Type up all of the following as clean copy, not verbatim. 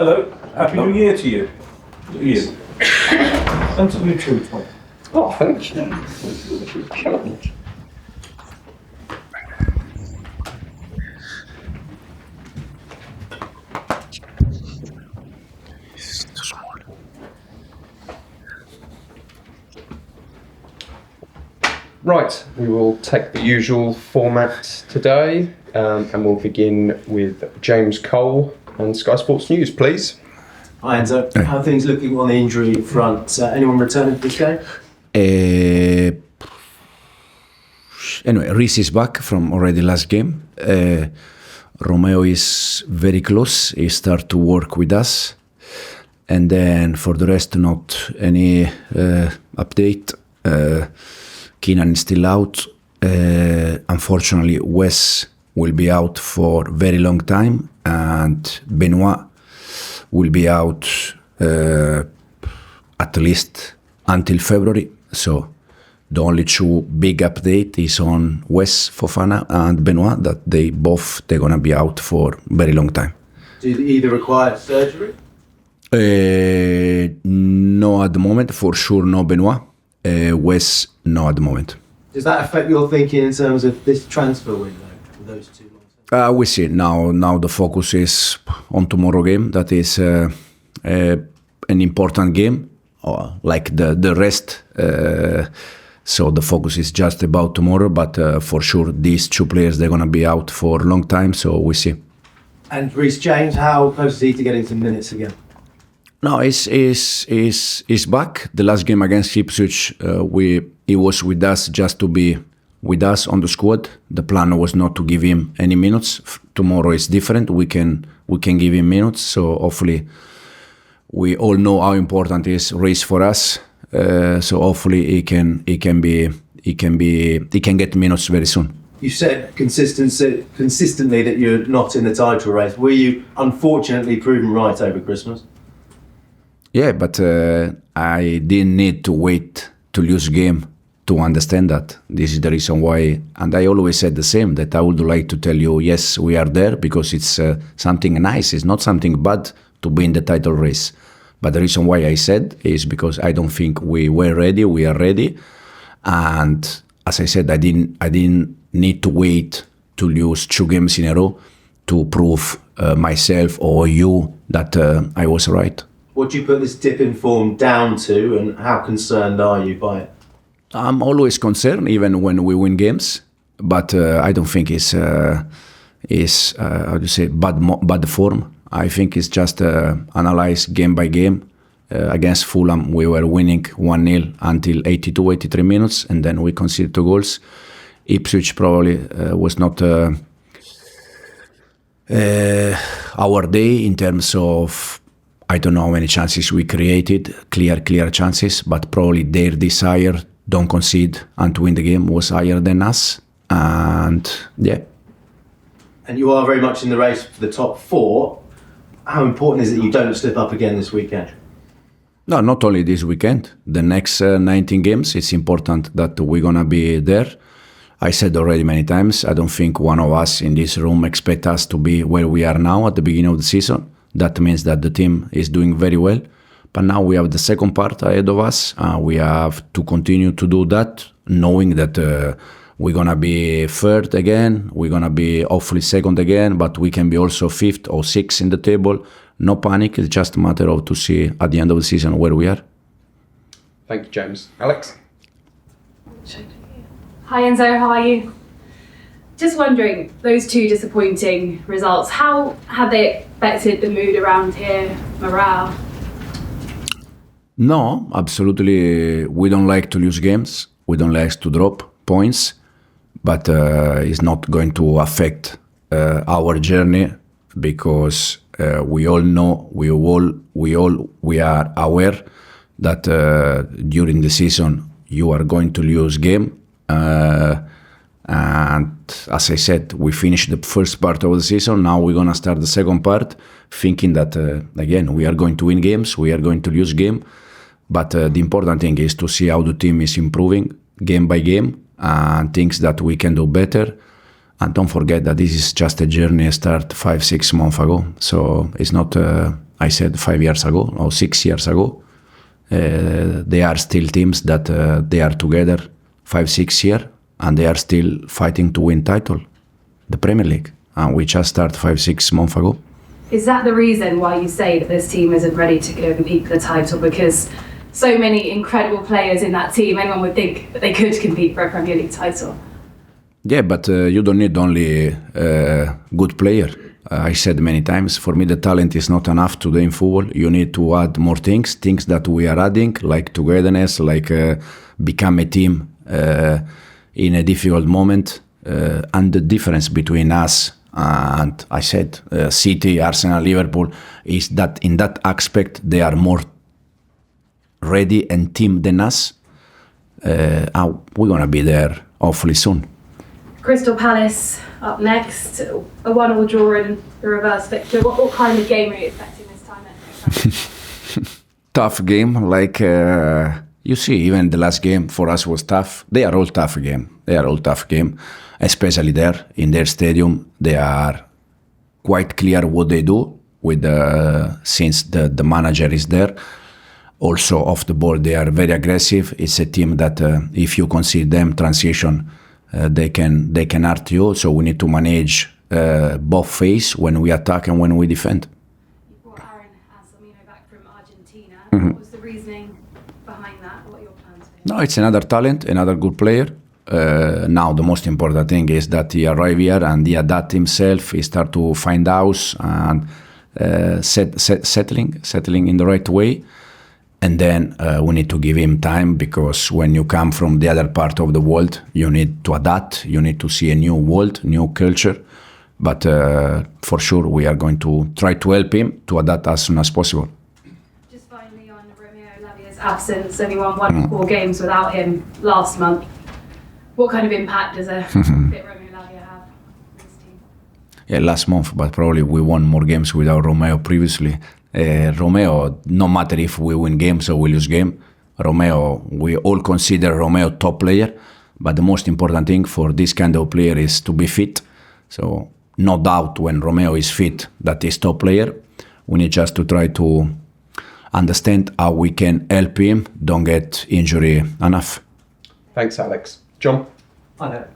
Hello. Happy New Year to you. Ian. And to you too, Tom. Oh, thank you. Right, we will take the usual format today, and we'll begin with James Cole and Sky Sports News, please. Hi Enzo, how are things looking on the injury front? Anyone returning to this game? Anyway, Reece is back from already last game. Romeo is very close. He start to work with us. And then for the rest, not any update. Kieran is still out. Unfortunately, Wes will be out for a very long time. And Benoit will be out at least until February. So the only two big update is on Wesley Fofana and Benoit, that they're gonna be out for a very long time. Do they either require surgery? No at the moment, for sure no Benoit. Wes, no at the moment. Does that affect your thinking in terms of this transfer window for those two? We see now the focus is on tomorrow game. That is an important game, like the rest. So the focus is just about tomorrow. But for sure, these two players, they're gonna be out for a long time. So we see. And Reece James, how close is he to getting some minutes again? No, he's back. The last game against Ipswich, he was with us just to be with us on the squad. The plan was not to give him any minutes. Tomorrow is different. We can give him minutes. So hopefully, we all know how important is Reece for us. So hopefully he can get minutes very soon. You said consistently that you're not in the title race. Were you unfortunately proven right over Christmas? Yeah, but I didn't need to wait to lose game to understand that. This is the reason why, and I always said the same, that I would like to tell you, yes, we are there, because it's something nice. It's not something bad to be in the title race. But the reason why I said is because I don't think we were ready. We are ready, and as I said, I didn't need to wait to lose 2 games in a row to prove myself or you that I was right. What do you put this dip in form down to, and how concerned are you by it? I'm always concerned, even when we win games, but I don't think it's how do you say, bad form. I think it's just analyze game by game. Against Fulham, we were winning 1-0 until 82, 83 minutes, and then we conceded 2 goals. Ipswich probably was not our day in terms of, I don't know how many chances we created, clear chances, but probably their desire don't concede and to win the game was higher than us. And yeah. And you are very much in the race for the top 4. How important is it you don't slip up again this weekend? No, not only this weekend. The next 19 games, it's important that we're going to be there. I said already many times, I don't think one of us in this room expect us to be where we are now at the beginning of the season. That means that the team is doing very well. But now we have the second part ahead of us. We have to continue to do that, knowing that we're going to be third again. We're going to be hopefully second again, but we can be also 5th or 6th in the table. No panic. It's just a matter of to see at the end of the season where we are. Thank you, James. Alex? Hi Enzo, how are you? Just wondering, those 2 disappointing results, how have they affected the mood around here, morale? No, absolutely. We don't like to lose games. We don't like to drop points, but it's not going to affect our journey, because we all know, we are aware that during the season you are going to lose game. And as I said, we finished the first part of the season. Now we're going to start the second part, thinking that, again, we are going to win games, we are going to lose game. But the important thing is to see how the team is improving game by game, and things that we can do better. And don't forget that this is just a journey start 5-6 months ago. So it's not I said 5 years ago or 6 years ago. They are still teams that they are together 5-6 years and they are still fighting to win title, the Premier League. And we just started 5-6 months ago. Is that the reason why you say that this team isn't ready to go compete for the title? Because so many incredible players in that team, anyone would think that they could compete for a Premier League title. Yeah, but you don't need only good player. I said many times, for me the talent is not enough today in football. You need to add more things that we are adding, like togetherness, like become a team in a difficult moment. And the difference between us and I said City, Arsenal, Liverpool is that in that aspect they are more ready and team than us. And we're gonna be there hopefully soon. Crystal Palace up next, a 1-1 draw in the reverse victor. What kind of game are you expecting this time next? Tough game, like you see, even the last game for us was tough. They are all tough game, especially there in their stadium. They are quite clear what they do with since the manager is there. Also off the ball, they are very aggressive. It's a team that if you concede them transition, they can hurt you. So we need to manage both phases when we attack and when we defend. You brought Anselmino back from Argentina. Mm-hmm. What was the reasoning behind that? What are your plans for him? No, it's another talent, another good player. Now the most important thing is that he arrived here and he adapt himself. He start to find house and settling in the right way. And then we need to give him time, because when you come from the other part of the world, you need to adapt. You need to see a new world, new culture. But for sure, we are going to try to help him to adapt as soon as possible. Just finally on Romeo Lavia's absence, only won 1 4 games without him last month. What kind of impact does a fit Romeo Lavia have on this team? Yeah, last month, but probably we won more games without Romeo previously. Romeo, no matter if we win games or we lose game, Romeo, we all consider Romeo top player, but the most important thing for this kind of player is to be fit. So no doubt when Romeo is fit, that is top player. We need just to try to understand how we can help him don't get injury enough. Thanks, Alex. John? Hi there.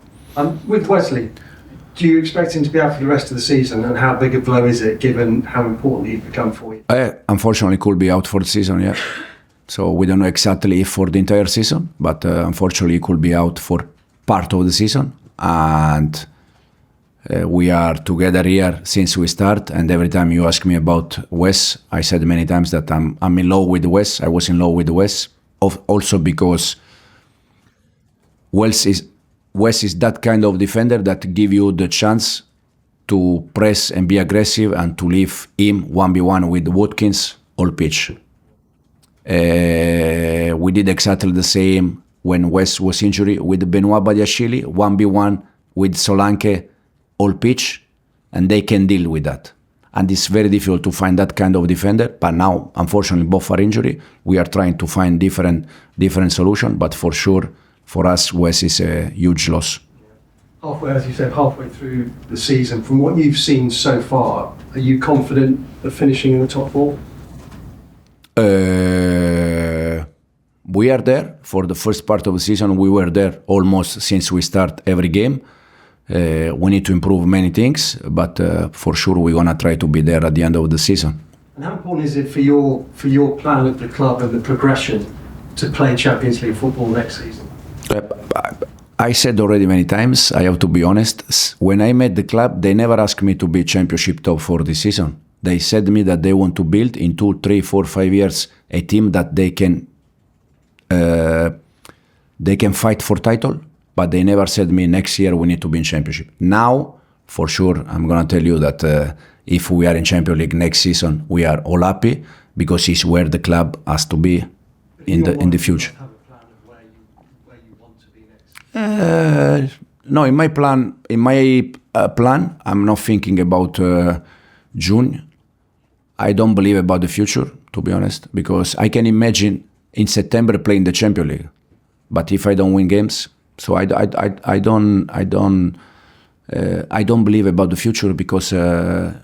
With Wesley, do you expect him to be out for the rest of the season, and how big a blow is it given how important he's become for you? Unfortunately, could be out for the season, yeah. So we don't know exactly if for the entire season, but unfortunately, he could be out for part of the season. And we are together here since we start. And every time you ask me about Wes, I said many times that I'm in love with Wes. I was in love with Wes, also because Wes is that kind of defender that give you the chance to press and be aggressive and to leave him 1v1 with Watkins all pitch. We did exactly the same when Wes was injured with Badiashille, 1v1 with Solanke all pitch, and they can deal with that. And it's very difficult to find that kind of defender, but now, unfortunately, both are injured. We are trying to find different solutions, but for sure, for us, Wes is a huge loss. As you said, halfway through the season, from what you've seen so far, are you confident of finishing in the top 4? We are there. For the first part of the season, we were there almost since we start every game. We need to improve many things, but for sure we're going to try to be there at the end of the season. And how important is it for your plan at the club and the progression to play Champions League football next season? I said already many times, I have to be honest, when I met the club, they never asked me to be championship top for this season. They said to me that they want to build in 2, 3, 4, 5 years a team that they can fight for title, but they never said to me next year we need to be in championship. Now, for sure, I'm going to tell you that if we are in Champions League next season, we are all happy, because it's where the club has to be in the future. No, in my plan, I'm not thinking about June. I don't believe about the future, to be honest, because I can imagine in September playing the Champions League, but if I don't win games, so I don't believe about the future, because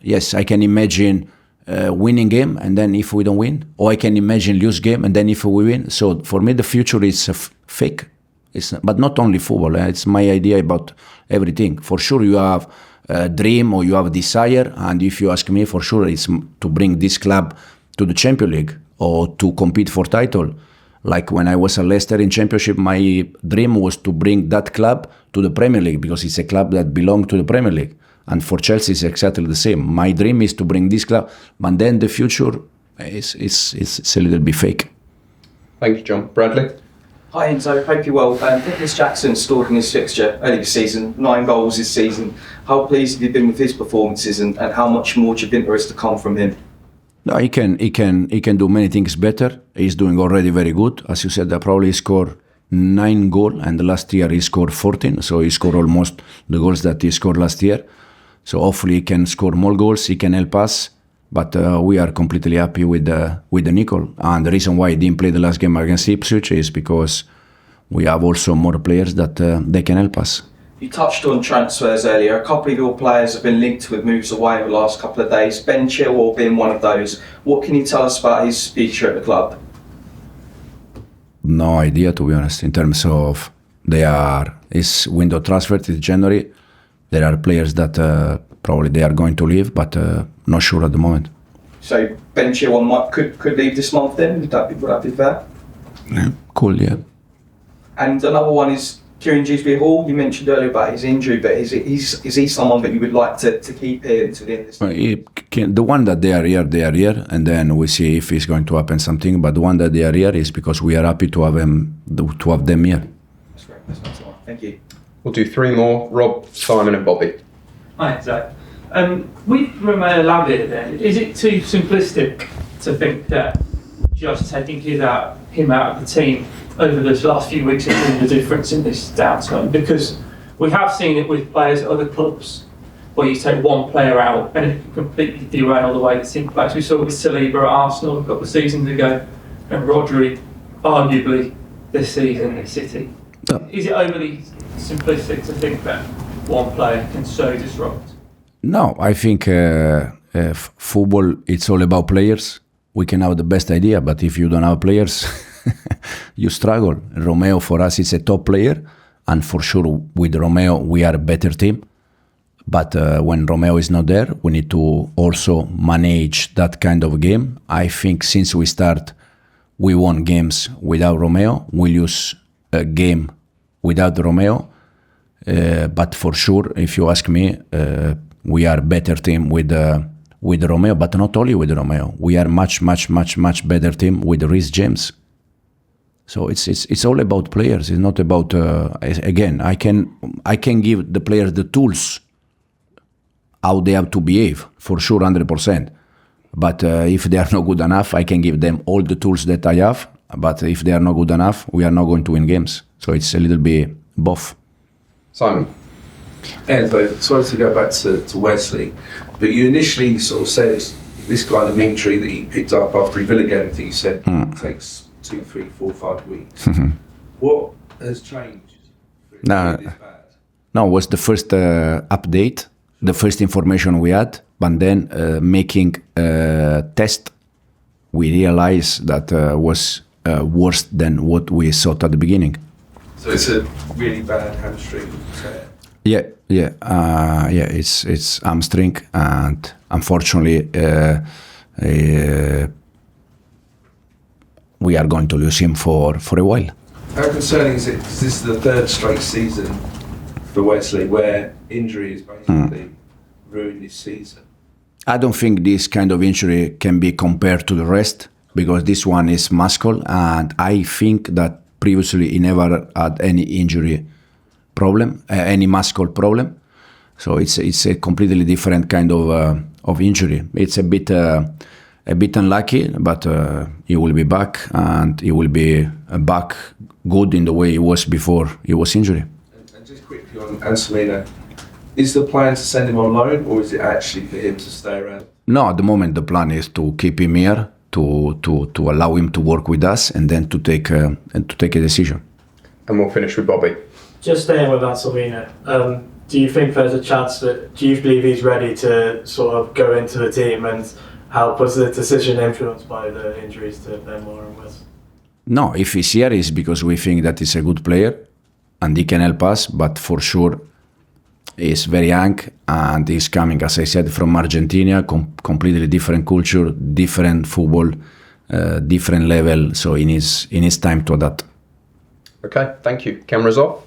yes, I can imagine winning game, and then if we don't win, or I can imagine lose game, and then if we win. So for me, the future is fake. But not only football. It's my idea about everything. For sure, you have a dream or you have a desire, and if you ask me, for sure, it's to bring this club to the Champions League or to compete for title. Like when I was at Leicester in Championship, my dream was to bring that club to the Premier League because it's a club that belongs to the Premier League. And for Chelsea, it's exactly the same. My dream is to bring this club, but then the future is a little bit fake. Thank you, John. Bradley? Hi Enzo, hope you're well. Nicholas Jackson scored in his fixture early this season, 9 goals this season. How pleased have you been with his performances, and how much more do you think there is to come from him? No, he can do many things better. He's doing already very good. As you said, probably scored 9 goals, and last year he scored 14. So he scored almost the goals that he scored last year. So hopefully he can score more goals. He can help us. But we are completely happy with the Nicol. And the reason why he didn't play the last game against Ipswich is because we have also more players that they can help us. You touched on transfers earlier. A couple of your players have been linked with moves away over the last couple of days. Ben Chilwell being one of those. What can you tell us about his future at the club? No idea, to be honest. In terms of his window transferred in January. There are players that probably they are going to leave, but not sure at the moment. So Ben Chilwell could leave this month then? Would that be fair? Yeah, cool, yeah. And another one is Kieran Dewsbury-Hall. You mentioned earlier about his injury, but is he someone that you would like to keep here until the end of the season? The one that they are here, and then we see if it's going to happen something. But the one that they are here is because we are happy to have them here. That's great. That's excellent. Thank you. We'll do 3 more. Rob, Simon and Bobby. Hi, Zach. With Romeo Lavia then, is it too simplistic to think that just taking him out of the team over this last few weeks has been the difference in this downturn? Because we have seen it with players at other clubs where you take one player out and it can completely derail the way the team plays. We saw with Saliba at Arsenal a couple of seasons ago, and Rodri, arguably, this season at City. Is it overly simplistic to think that one player can so disrupt? No, I think football, it's all about players. We can have the best idea, but if you don't have players, you struggle. Romeo, for us, is a top player, and for sure with Romeo, we are a better team. But when Romeo is not there, we need to also manage that kind of game. I think since we start, we won games without Romeo. We lose a game without Romeo. But for sure, if you ask me, we are a better team with Romeo, but not only with Romeo. We are much better team with Reece James. So it's all about players. It's not about again. I can give the players the tools how they have to behave, for sure, 100%. But if they are not good enough, I can give them all the tools that I have. But if they are not good enough, we are not going to win games. So it's a little bit both. Simon. Enzo, sorry to go back to Wesley, but you initially sort of said this kind of injury that he picked up after Villa game, I think you said takes 2, 3, 4, 5 weeks. What has changed? No, was the first update, the first information we had, but then making a test, we realized that was worse than what we thought at the beginning. So it's a really bad hamstring tear. It's hamstring, and unfortunately, we are going to lose him for a while. How concerning is it? Because this is the 3rd straight season for Wesley where injury has basically ruined his season. I don't think this kind of injury can be compared to the rest, because this one is muscle, and I think that previously he never had any injury problem, any muscle problem. So it's a completely different kind of injury. It's a bit unlucky, but he will be back, and he will be back good in the way he was before he was injured. And just quickly on Anselmino, is the plan to send him on loan, or is it actually for him to stay around? No, at the moment the plan is to keep him here, to allow him to work with us, and then to take a decision. And we'll finish with Bobby. Just staying with Anselmino, do you think there's a chance do you believe he's ready to sort of go into the team? And How was the decision influenced by the injuries to Ben Moore and Wes? No, if he's here, it's because we think that he's a good player and he can help us, but for sure he's very young and he's coming, as I said, from Argentina, completely different culture, different football, different level, so he needs time to adapt. Okay, thank you. Cameras off.